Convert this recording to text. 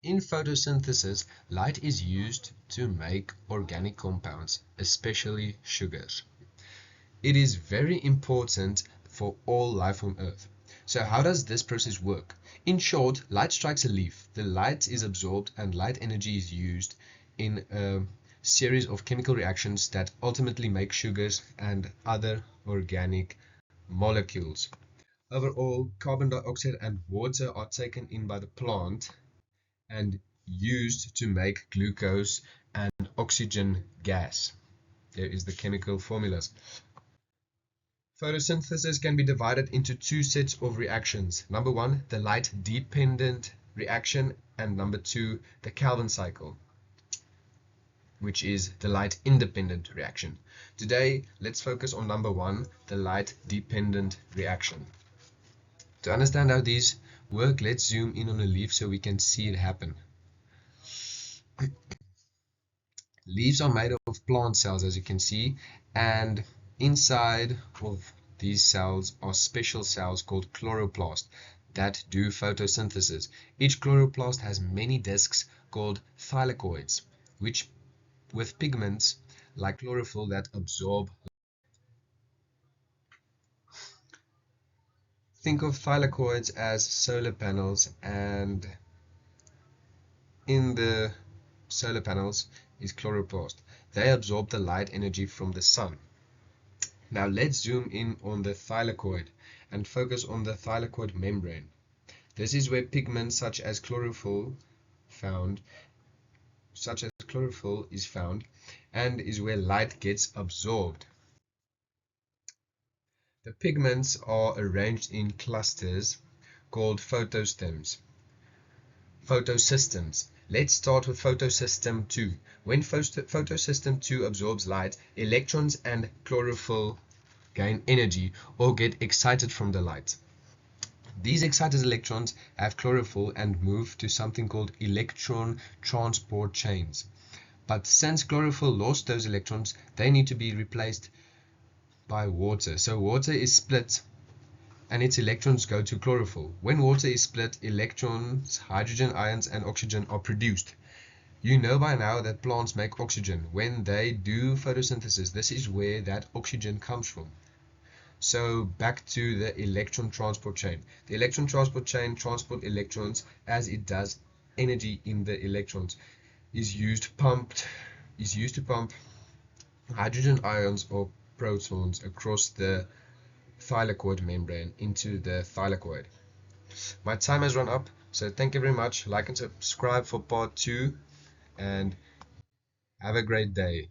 In photosynthesis, light is used to make organic compounds, especially sugars. It is very important for all life on Earth. So how does this process work? In short, light strikes a leaf, the light is absorbed and light energy is used in a series of chemical reactions that ultimately make sugars and other organic molecules. Overall, carbon dioxide and water are taken in by the plant and used to make glucose and oxygen gas. There is the chemical formulas. Photosynthesis can be divided into two sets of reactions. Number one, the light-dependent reaction, and number two, the Calvin cycle, which is the light-independent reaction. Today, let's focus on number one, the light-dependent reaction. To understand how these work, let's zoom in on a leaf so we can see it happen. Leaves are made of plant cells, as you can see, and inside of these cells are special cells called chloroplasts that do photosynthesis. Each chloroplast has many discs called thylakoids, which with pigments like chlorophyll that absorb. Think of thylakoids as solar panels, and in the solar panels is chloroplast. They absorb the light energy from the sun. Now let's zoom in on the thylakoid and focus on the thylakoid membrane. This is where pigments such as chlorophyll is found and is where light gets absorbed. The pigments are arranged in clusters called photosystems. Let's start with photosystem 2. When photosystem 2 absorbs light, electrons and chlorophyll gain energy or get excited from the light. These excited electrons have chlorophyll and move to something called electron transport chains. But since chlorophyll lost those electrons, they need to be replaced by water. So water is split and its electrons go to chlorophyll. When water is split, electrons, hydrogen ions and oxygen are produced. You know by now that plants make oxygen. When they do photosynthesis, this is where that oxygen comes from. So back to the electron transport chain. The electron transport chain transports electrons as it does energy in the electrons. Is used to pump hydrogen ions or protons across the thylakoid membrane into the thylakoid. My time has run up, so thank you very much. Like and subscribe for part 2 and have a great day.